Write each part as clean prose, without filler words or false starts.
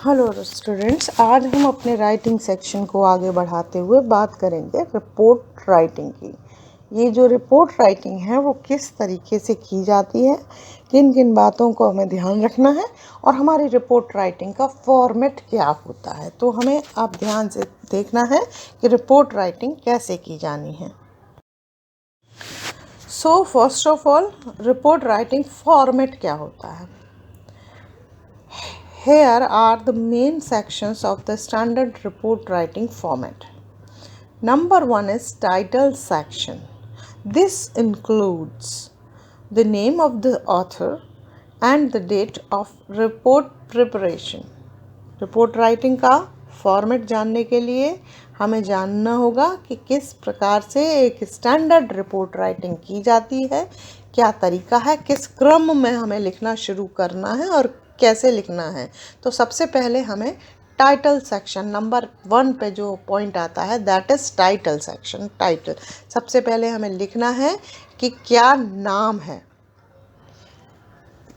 Hello students, आज हम अपने राइटिंग सेक्शन को आगे बढ़ाते हुए बात करेंगे रिपोर्ट राइटिंग की। ये जो रिपोर्ट राइटिंग है वो किस तरीके से की जाती है, किन किन बातों को हमें ध्यान रखना है और हमारी रिपोर्ट राइटिंग का फॉर्मेट क्या होता है। तो हमें आप ध्यान से देखना है कि रिपोर्ट राइटिंग कैसे की जानी है। So first of all, report writing format क्या होता है। Here are the main sections of the standard report writing format. Number one is title section. This includes the name of the author and the date of report preparation. Report writing का format जानने के लिए हमें जानना होगा कि किस प्रकार से एक स्टैंडर्ड रिपोर्ट राइटिंग की जाती है, क्या तरीका है, किस क्रम में हमें लिखना शुरू करना है और कैसे लिखना है। तो सबसे पहले हमें टाइटल सेक्शन नंबर 1 पे जो पॉइंट आता है that is title section. Title सबसे पहले हमें लिखना है कि क्या नाम है,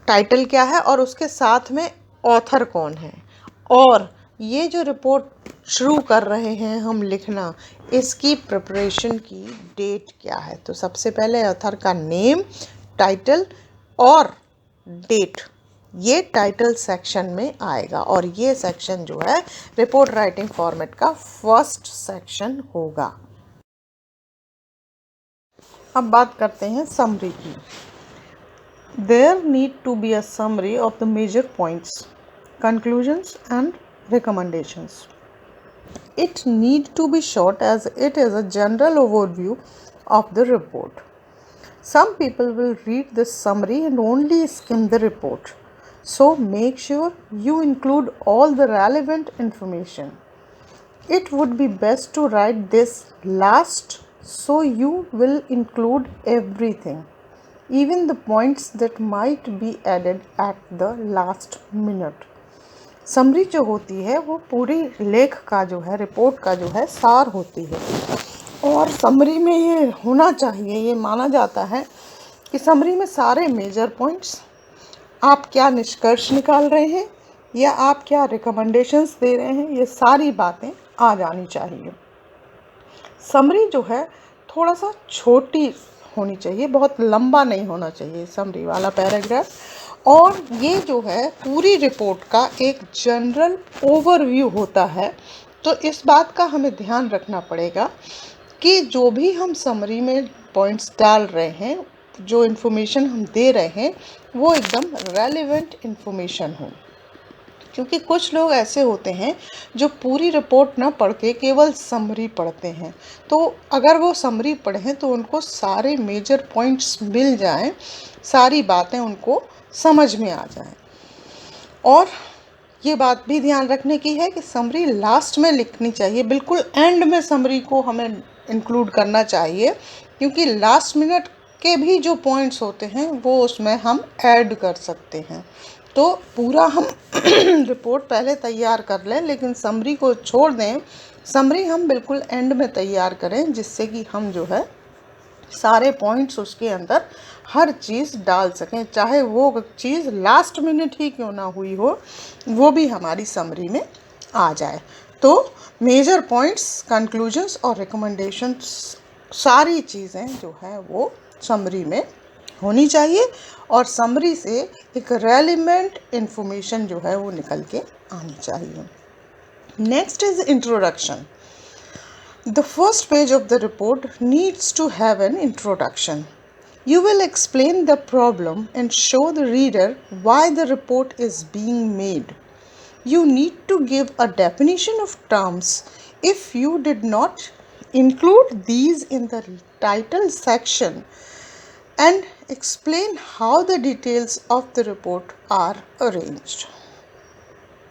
टाइटल क्या है और उसके साथ में ऑथर कौन है, और ये जो रिपोर्ट शुरू कर रहे हैं हम लिखना, इसकी प्रिपरेशन की डेट क्या है। तो सबसे पहले ऑथर का नेम, टाइटल और डेट, ये टाइटल सेक्शन में आएगा और ये सेक्शन जो है रिपोर्ट राइटिंग फॉर्मेट का फर्स्ट सेक्शन होगा। अब बात करते हैं समरी की। There need to be a summary of the major points, conclusions and recommendations. It need to be short as it is a general overview of the report. Some people will read this summary and only skim the report. So make sure you include all the relevant information. It would be best to write this last so you will include everything, even the points that might be added at the last minute. Summary जो होती है वो पूरी लेख का जो है, report का जो है सार होती है और समरी में ये होना चाहिए, ये माना जाता है कि समरी में सारे मेजर पॉइंट्स, आप क्या निष्कर्ष निकाल रहे हैं या आप क्या रिकमेंडेशंस दे रहे हैं, ये सारी बातें आ जानी चाहिए। समरी जो है थोड़ा सा छोटी होनी चाहिए, बहुत लंबा नहीं होना चाहिए समरी वाला पैराग्राफ। और ये जो है पूरी रिपोर्ट का एक जनरल ओवरव्यू होता है। तो इस बात का हमें ध्यान रखना पड़ेगा कि जो भी हम समरी में पॉइंट्स डाल रहे हैं, जो इन्फॉर्मेशन हम दे रहे हैं, वो एकदम रेलेवेंट इन्फॉर्मेशन हो। क्योंकि कुछ लोग ऐसे होते हैं जो पूरी रिपोर्ट ना पढ़ के केवल समरी पढ़ते हैं। तो अगर वो समरी पढ़ें तो उनको सारे मेजर पॉइंट्स मिल जाएं, सारी बातें उनको समझ में आ जाएं। और ये बात भी ध्यान रखने की है कि समरी लास्ट में लिखनी चाहिए, बिल्कुल एंड में समरी को हमें इंक्लूड करना चाहिए, क्योंकि लास्ट मिनट के भी जो पॉइंट्स होते हैं वो उसमें हम ऐड कर सकते हैं। तो पूरा हम रिपोर्ट पहले तैयार कर लें लेकिन समरी को छोड़ दें, समरी हम बिल्कुल एंड में तैयार करें, जिससे कि हम जो है सारे पॉइंट्स उसके अंदर हर चीज़ डाल सकें, चाहे वो चीज़ लास्ट मिनट ही क्यों ना हुई हो, वो भी हमारी समरी में आ जाए। तो मेजर पॉइंट्स, कंक्लूजन्स और रिकमेंडेशंस, सारी चीज़ें जो हैं वो समरी में होनी चाहिए और समरी से एक रेलेवेंट इन्फॉर्मेशन जो है वो निकल के आनी चाहिए। Next is introduction. The first page of the report needs to have an introduction. You will explain the problem and show the reader why the report is being made. You need to give a definition of terms. If you did not include these in the title section, and explain how the details of the report are arranged.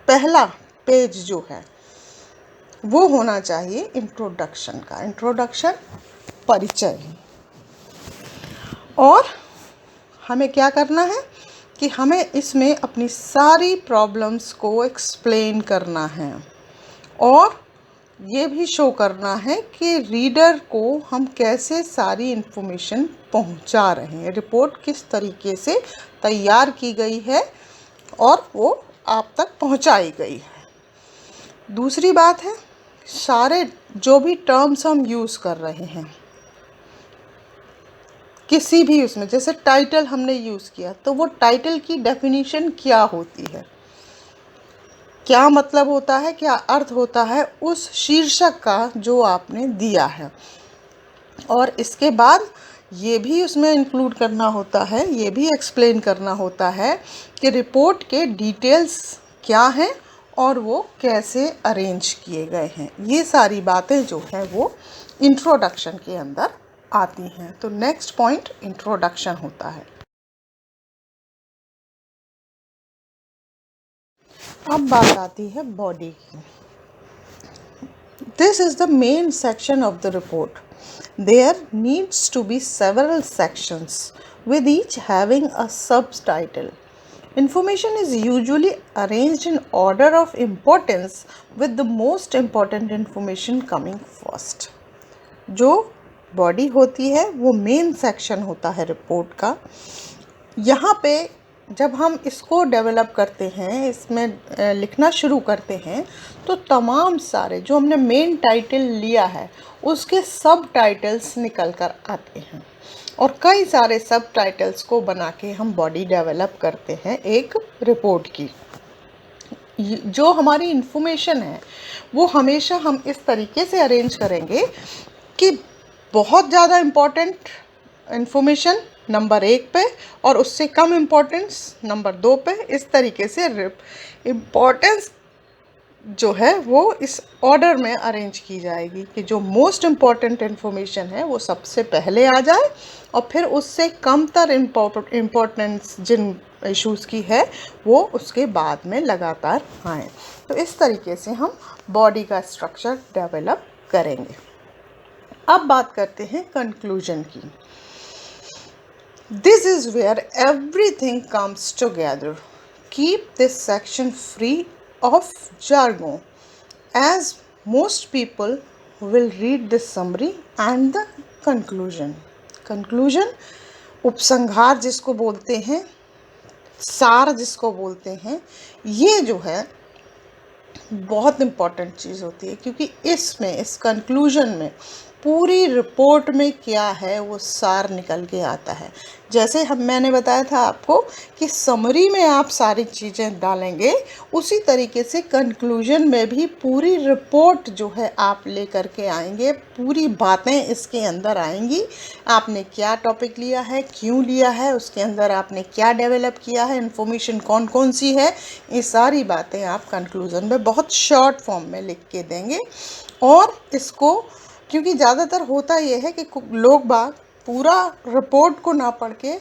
पहला page जो है वो होना चाहिए introduction का। Introduction परिचय। और हमें क्या करना है कि हमें इसमें अपनी सारी प्रॉब्लम्स को एक्सप्लेन करना है और ये भी शो करना है कि रीडर को हम कैसे सारी इन्फॉर्मेशन पहुंचा रहे हैं, रिपोर्ट किस तरीके से तैयार की गई है और वो आप तक पहुंचाई गई है। दूसरी बात है, सारे जो भी टर्म्स हम यूज़ कर रहे हैं किसी भी उसमें, जैसे टाइटल हमने यूज़ किया तो वो टाइटल की डेफिनेशन क्या होती है, क्या मतलब होता है, क्या अर्थ होता है उस शीर्षक का जो आपने दिया है। और इसके बाद ये भी उसमें इंक्लूड करना होता है, ये भी एक्सप्लेन करना होता है कि रिपोर्ट के डिटेल्स क्या हैं और वो कैसे अरेंज किए गए हैं। ये सारी बातें जो हैं वो इंट्रोडक्शन के अंदर आती हैं। तो नेक्स्ट पॉइंट इंट्रोडक्शन होता है। अब बात आती है बॉडी की। This is the main section of the report. There needs to be several sections with each having a subtitle. Information is usually arranged in order of importance with the most important information coming first. जो body होती है वो main section होता है report का। यहाँ पे जब हम इसको डेवलप करते हैं, इसमें लिखना शुरू करते हैं, तो तमाम सारे जो हमने मेन टाइटल लिया है उसके सब टाइटल्स निकल कर आते हैं और कई सारे सब टाइटल्स को बना के हम बॉडी डेवलप करते हैं एक रिपोर्ट की। जो हमारी इन्फॉर्मेशन है वो हमेशा हम इस तरीके से अरेंज करेंगे कि बहुत ज़्यादा इम्पोर्टेंट इन्फॉर्मेशन नंबर 1 पे और उससे कम इम्पोर्टेंस नंबर 2 पे, इस तरीके से इम्पोर्टेंस जो है वो इस ऑर्डर में अरेंज की जाएगी कि जो मोस्ट इम्पॉर्टेंट इन्फॉर्मेशन है वो सबसे पहले आ जाए और फिर उससे कमतर इम्पोर्टेंस जिन इश्यूज़ की है वो उसके बाद में लगातार आए। तो इस तरीके से हम बॉडी का स्ट्रक्चर डेवलप करेंगे। अब बात करते हैं कंक्लूजन की। This is where everything comes together. Keep this section free of jargon, as most people will read this summary and the conclusion. Conclusion, उपसंहार जिसको बोलते हैं, सार जिसको बोलते हैं, ये जो है बहुत इम्पॉर्टेंट चीज़ होती है क्योंकि इसमें, इस कंक्लूजन में पूरी रिपोर्ट में क्या है वो सार निकल के आता है। जैसे मैंने बताया था आपको कि समरी में आप सारी चीज़ें डालेंगे, उसी तरीके से कंक्लूजन में भी पूरी रिपोर्ट जो है आप लेकर के आएंगे, पूरी बातें इसके अंदर आएंगी। आपने क्या टॉपिक लिया है, क्यों लिया है, उसके अंदर आपने क्या डेवलप किया है, इन्फॉर्मेशन कौन कौन सी है, ये सारी बातें आप कंक्लूजन में बहुत शॉर्ट फॉर्म में लिख के देंगे। और इसको क्योंकि ज़्यादातर होता ये है कि लोग बाग पूरा रिपोर्ट को ना पढ़ के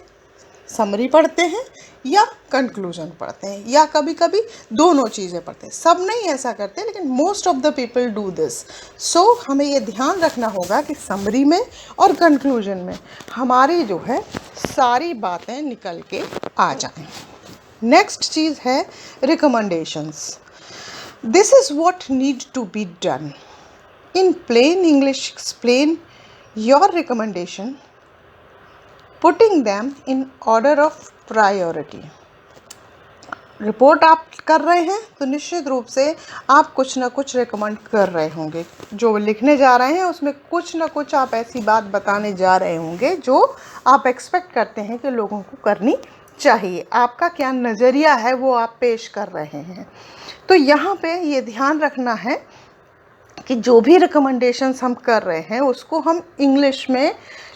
समरी पढ़ते हैं या कंक्लूजन पढ़ते हैं या कभी कभी दोनों चीज़ें पढ़ते हैं। सब नहीं ऐसा करते लेकिन most of the people do this. So हमें ये ध्यान रखना होगा कि समरी में और कंक्लूजन में हमारी जो है सारी बातें निकल के आ जाएं। नेक्स्ट चीज़ है recommendations. This is what need to be done. In plain English, explain your recommendation, putting them in order of priority. Report आप कर रहे हैं तो निश्चित रूप से आप कुछ ना कुछ रिकमेंड कर रहे होंगे। जो लिखने जा रहे हैं उसमें कुछ ना कुछ आप ऐसी बात बताने जा रहे होंगे जो आप एक्सपेक्ट करते हैं कि लोगों को करनी चाहिए। आपका क्या नज़रिया है वो आप पेश कर रहे हैं। तो यहाँ पे ये ध्यान रखना है कि जो भी रिकमेंडेशंस हम कर रहे हैं उसको हम इंग्लिश में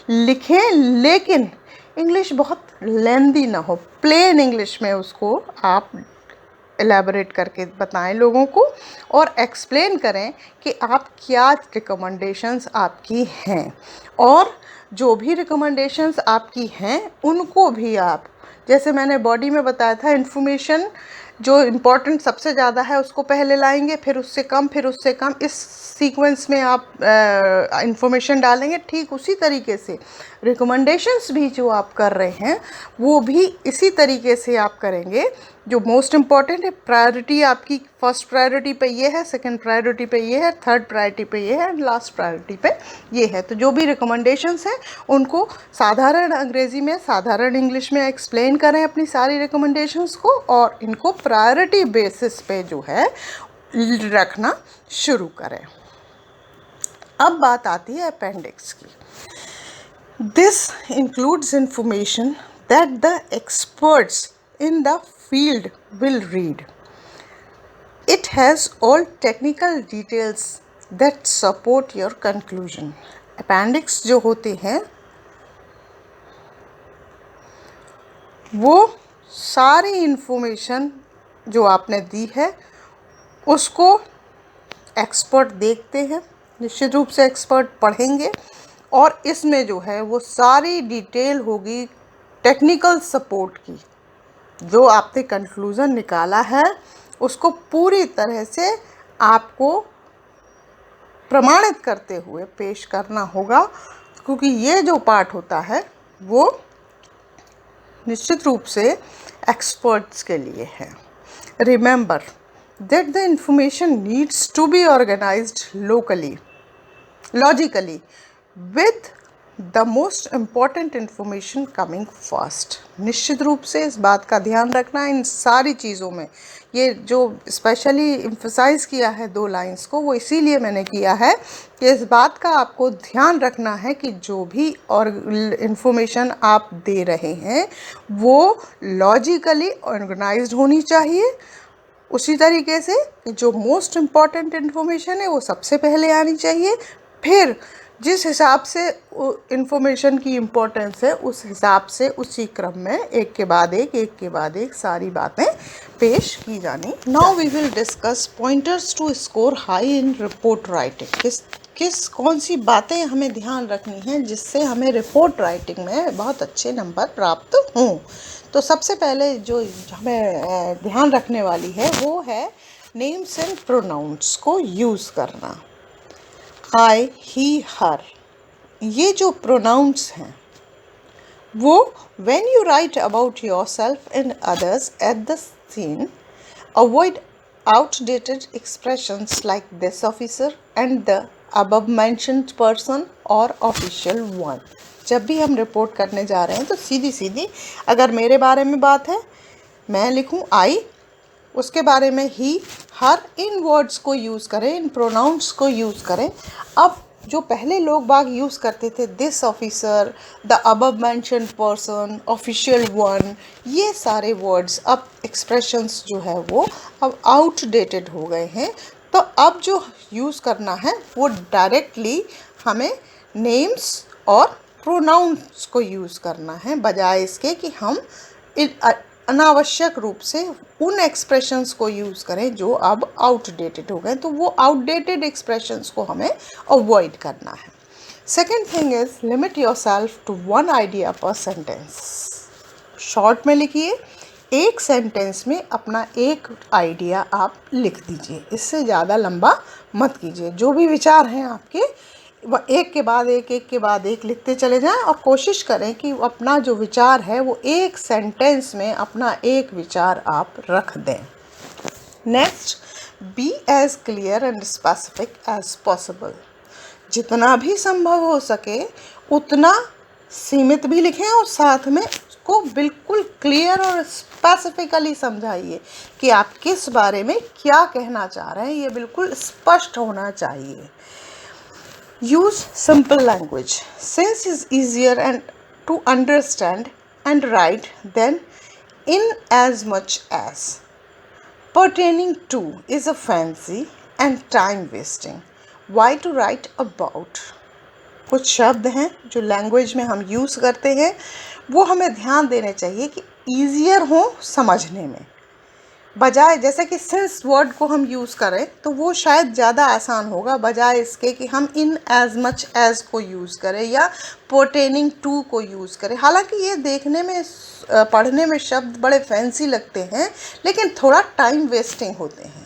लिखें, लेकिन इंग्लिश बहुत लेंदी ना हो, प्लेन इंग्लिश में उसको आप एलैबोरेट करके बताएं लोगों को और एक्सप्लेन करें कि आप क्या रिकमेंडेशंस आपकी हैं। और जो भी रिकमेंडेशंस आपकी हैं उनको भी आप, जैसे मैंने बॉडी में बताया था, इन्फॉर्मेशन जो इम्पोर्टेंट सबसे ज़्यादा है उसको पहले लाएंगे, फिर उससे कम, फिर उससे कम, इस सीक्वेंस में आप इंफॉर्मेशन डालेंगे। ठीक उसी तरीके से रिकमेंडेशंस भी जो आप कर रहे हैं वो भी इसी तरीके से आप करेंगे। जो मोस्ट इम्पॉर्टेंट है, प्रायोरिटी आपकी फर्स्ट प्रायोरिटी पे ये है, सेकंड प्रायोरिटी पे ये है, थर्ड प्रायोरिटी पे ये है, लास्ट प्रायोरिटी पे ये है। तो जो भी रिकमेंडेशंस हैं उनको साधारण अंग्रेज़ी में, साधारण इंग्लिश में एक्सप्लेन करें अपनी सारी रिकमेंडेशंस को और इनको प्रायोरिटी बेसिस पे जो है रखना शुरू करें। अब बात आती है अपेंडिक्स की। This includes information that the experts in the field will read. It has all technical details that support your conclusion. Appendix जो होते हैं वो सारी इंफॉर्मेशन जो आपने दी है उसको एक्सपर्ट देखते हैं, निश्चित रूप से एक्सपर्ट पढ़ेंगे और इसमें जो है वो सारी डिटेल होगी टेक्निकल सपोर्ट की। जो आपने कंक्लूज़न निकाला है उसको पूरी तरह से आपको प्रमाणित करते हुए पेश करना होगा, क्योंकि ये जो पार्ट होता है वो निश्चित रूप से एक्सपर्ट्स के लिए है। Remember that the information needs to be organised logically with the most important information coming first. निश्चित रूप से इस बात का ध्यान रखना इन सारी चीज़ों में। ये जो स्पेशली एम्फसाइज किया है 2 लाइंस को, वो इसीलिए मैंने किया है कि इस बात का आपको ध्यान रखना है कि जो भी और इंफॉर्मेशन आप दे रहे हैं वो लॉजिकली ऑर्गेनाइज्ड होनी चाहिए। उसी तरीके से जो मोस्ट इम्पॉर्टेंट इंफॉर्मेशन है वो सबसे पहले आनी चाहिए, फिर जिस हिसाब से इंफॉर्मेशन की इम्पोर्टेंस है उस हिसाब से उसी क्रम में एक के बाद एक सारी बातें पेश की जानी। Now we will discuss pointers to score high in report writing. कौन सी बातें हमें ध्यान रखनी है जिससे हमें रिपोर्ट राइटिंग में बहुत अच्छे नंबर प्राप्त हों। तो सबसे पहले जो हमें ध्यान रखने वाली है वो है नेम्स एंड प्रोनाउंस को यूज़ करना। आई, ही, हर, ये जो प्रोनाउंस हैं वो when you write about yourself and others at the scene, avoid outdated expressions like this officer and the above mentioned person or official one. जब भी हम report करने जा रहे हैं तो सीधी सीधी अगर मेरे बारे में बात है मैं लिखूं आई, उसके बारे में ही, हर, इन वर्ड्स को यूज़ करें, इन प्रोनाउंस को यूज़ करें। अब जो पहले लोग बाग यूज़ करते थे this officer, the above mentioned person, official one, ये सारे वर्ड्स अब एक्सप्रेशंस जो है वो अब आउटडेटेड हो गए हैं। तो अब जो यूज़ करना है वो डायरेक्टली हमें नेम्स और प्रोनाउंस को यूज़ करना है, बजाय इसके कि हम अनावश्यक रूप से उन एक्सप्रेशंस को यूज़ करें जो अब आउटडेटेड हो गए। तो वो आउटडेटेड एक्सप्रेशंस को हमें अवॉइड करना है। Second thing is limit yourself to 1 idea per sentence. Short में लिखिए, एक सेंटेंस में अपना एक आइडिया आप लिख दीजिए, इससे ज़्यादा लंबा मत कीजिए। जो भी विचार हैं आपके वह एक के बाद एक लिखते चले जाएं और कोशिश करें कि अपना जो विचार है वो एक सेंटेंस में अपना एक विचार आप रख दें। Next, be as clear and specific as possible. जितना भी संभव हो सके उतना सीमित भी लिखें और साथ में उसको बिल्कुल क्लियर और स्पेसिफिकली समझाइए कि आप किस बारे में क्या कहना चाह रहे हैं, ये बिल्कुल स्पष्ट होना चाहिए। Use simple language since it's easier and to understand and write than in as much as. Pertaining to is a fancy and time wasting. Why to write about? कुछ शब्द हैं जो लैंग्वेज में हम यूज़ करते हैं वो हमें ध्यान देने चाहिए कि ईजियर हो समझने में, बजाय जैसे कि सिंस वर्ड को हम यूज़ करें तो वो शायद ज़्यादा आसान होगा, बजाय इसके कि हम इन एज मच एज को यूज़ करें या पर्टेनिंग टू को यूज़ करें। हालांकि ये देखने में पढ़ने में शब्द बड़े फैंसी लगते हैं लेकिन थोड़ा टाइम वेस्टिंग होते हैं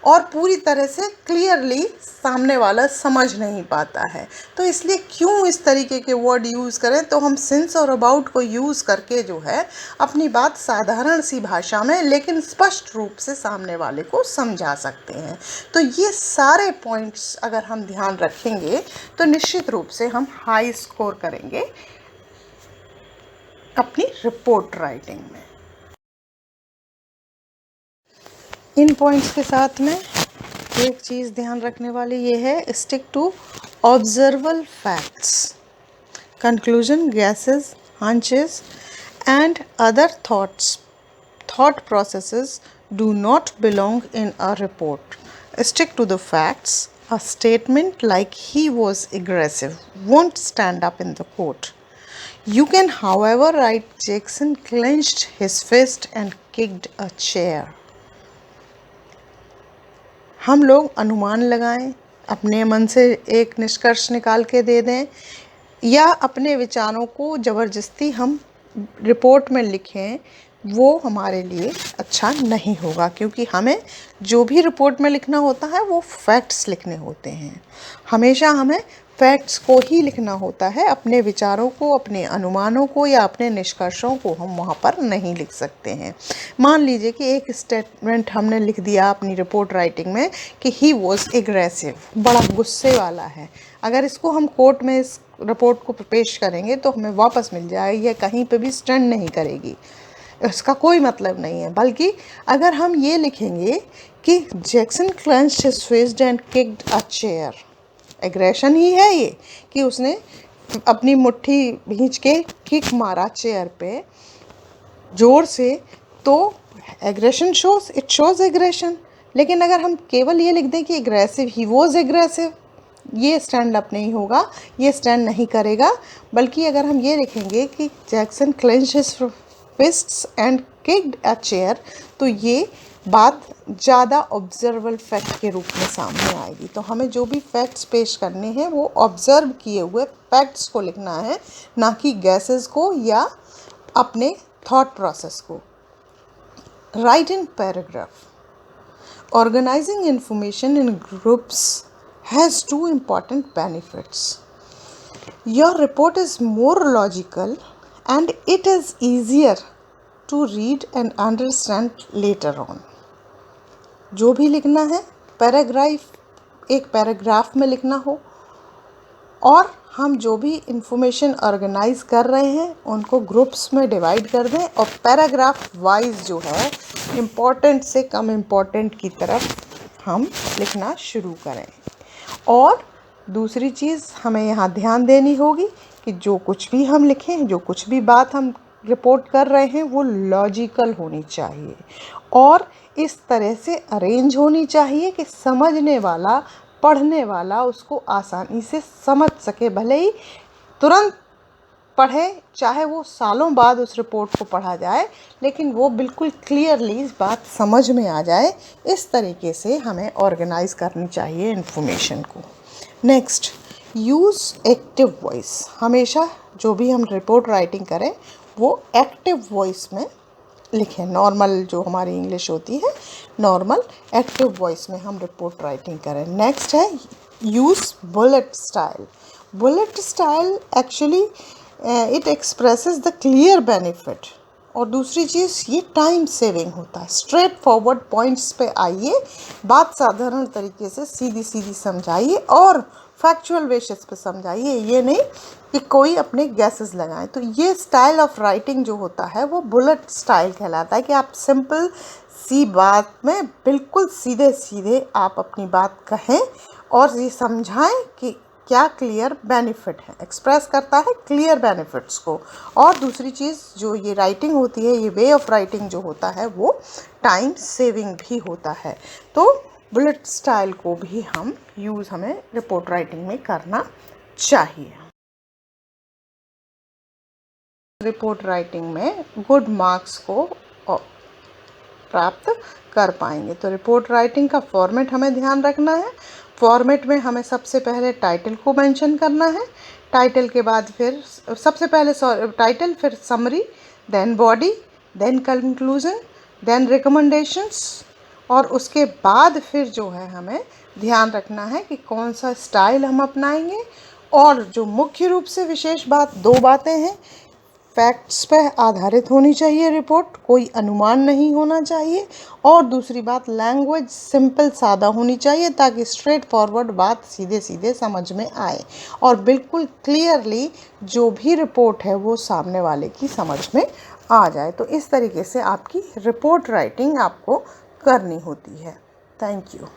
और पूरी तरह से क्लियरली सामने वाला समझ नहीं पाता है। तो इसलिए क्यों इस तरीके के वर्ड यूज़ करें, तो हम सिंस और अबाउट को यूज़ करके जो है अपनी बात साधारण सी भाषा में लेकिन स्पष्ट रूप से सामने वाले को समझा सकते हैं। तो ये सारे पॉइंट्स अगर हम ध्यान रखेंगे तो निश्चित रूप से हम हाई स्कोर करेंगे अपनी रिपोर्ट राइटिंग में। इन पॉइंट्स के साथ में एक चीज़ ध्यान रखने वाली ये है, stick to observable facts, conclusion, guesses, hunches and other thought processes do not belong in a report. Stick to the facts. A statement like "he was aggressive" won't stand up in the court. You can, however, write Jackson clenched his fist and kicked a chair. हम लोग अनुमान लगाएं, अपने मन से एक निष्कर्ष निकाल के दे दें, या अपने विचारों को ज़बरदस्ती हम रिपोर्ट में लिखें, वो हमारे लिए अच्छा नहीं होगा, क्योंकि हमें जो भी रिपोर्ट में लिखना होता है वो फैक्ट्स लिखने होते हैं। हमेशा हमें फैक्ट्स को ही लिखना होता है, अपने विचारों को, अपने अनुमानों को या अपने निष्कर्षों को हम वहाँ पर नहीं लिख सकते हैं। मान लीजिए कि एक स्टेटमेंट हमने लिख दिया अपनी रिपोर्ट राइटिंग में कि ही वॉज एग्रेसिव, बड़ा गुस्से वाला है। अगर इसको हम कोर्ट में इस रिपोर्ट को पेश करेंगे तो हमें वापस मिल जाएगी, यह कहीं पे भी स्टैंड नहीं करेगी, इसका कोई मतलब नहीं है। बल्कि अगर हम ये लिखेंगे कि Jackson clenched his fist and kicked a chair, aggression ही है ये कि उसने अपनी मुट्ठी भींच के किक मारा चेयर पे ज़ोर से, तो aggression shows, it shows aggression. लेकिन अगर हम केवल ये लिख दें कि एग्रेसिव, ही वॉज एग्रेसिव, ये स्टैंड अप नहीं होगा, ये स्टैंड नहीं करेगा। बल्कि अगर हम ये लिखेंगे कि Jackson clenched his फिस्ट्स and kicked a chair, तो ये बात ज़्यादा ऑब्जर्वेबल फैक्ट के रूप में सामने आएगी। तो हमें जो भी फैक्ट्स पेश करने हैं वो ऑब्जर्व किए हुए फैक्ट्स को लिखना है, ना कि गैसेस को या अपने थॉट प्रोसेस को। Right in paragraph. Organizing information in groups has two important benefits. Your report is more logical and it is easier to read and understand later on. जो भी लिखना है एक पैराग्राफ में लिखना हो, और हम जो भी इंफॉर्मेशन ऑर्गेनाइज कर रहे हैं उनको ग्रुप्स में डिवाइड कर दें और पैराग्राफ वाइज जो है इम्पोर्टेंट से कम इम्पोर्टेंट की तरफ हम लिखना शुरू करें। और दूसरी चीज़ हमें यहाँ ध्यान देनी होगी कि जो कुछ भी हम लिखें, जो कुछ भी बात हम रिपोर्ट कर रहे हैं वो लॉजिकल होनी चाहिए और इस तरह से अरेंज होनी चाहिए कि समझने वाला, पढ़ने वाला उसको आसानी से समझ सके। भले ही तुरंत पढ़े, चाहे वो सालों बाद उस रिपोर्ट को पढ़ा जाए, लेकिन वो बिल्कुल क्लियरली इस बात समझ में आ जाए। इस तरीके से हमें ऑर्गेनाइज करनी चाहिए इन्फॉर्मेशन को। Next, use active voice. हमेशा जो भी हम रिपोर्ट राइटिंग करें वो एक्टिव वॉइस में लिखें। नॉर्मल जो हमारी इंग्लिश होती है, नॉर्मल एक्टिव वॉइस में हम रिपोर्ट राइटिंग करें। नेक्स्ट है use bullet style. Bullet style actually it expresses the clear benefit, और दूसरी चीज़ ये टाइम सेविंग होता है। स्ट्रेट फॉरवर्ड पॉइंट्स पे आइए, बात साधारण तरीके से सीधी सीधी समझाइए और फैक्चुअल बेसिस पे समझाइए, ये नहीं कि कोई अपने गैसेस लगाएं। तो ये स्टाइल ऑफ राइटिंग जो होता है वो बुलेट स्टाइल कहलाता है कि आप सिंपल सी बात में बिल्कुल सीधे सीधे आप अपनी बात कहें और ये समझाएं कि क्या क्लियर बेनिफिट है, एक्सप्रेस करता है क्लियर बेनिफिट्स को। और दूसरी चीज़ जो ये राइटिंग होती है, ये वे ऑफ राइटिंग जो होता है वो टाइम सेविंग भी होता है। तो बुलेट स्टाइल को भी हमें रिपोर्ट राइटिंग में करना चाहिए। रिपोर्ट राइटिंग में गुड मार्क्स को प्राप्त कर पाएंगे। तो रिपोर्ट राइटिंग का फॉर्मेट हमें ध्यान रखना है। फॉर्मेट में हमें सबसे पहले टाइटल को मेंशन करना है, टाइटल के बाद फिर सबसे पहले टाइटल, फिर summary, then body, then conclusion, then recommendations, और उसके बाद फिर जो है हमें ध्यान रखना है कि कौन सा स्टाइल हम अपनाएंगे। और जो मुख्य रूप से विशेष बात, दो बातें हैं, फैक्ट्स पर आधारित होनी चाहिए रिपोर्ट, कोई अनुमान नहीं होना चाहिए, और दूसरी बात लैंग्वेज सिंपल सादा होनी चाहिए ताकि स्ट्रेट फॉरवर्ड बात सीधे सीधे समझ में आए और बिल्कुल क्लियरली जो भी रिपोर्ट है वो सामने वाले की समझ में आ जाए। तो इस तरीके से आपकी रिपोर्ट राइटिंग आपको करनी होती है। Thank you.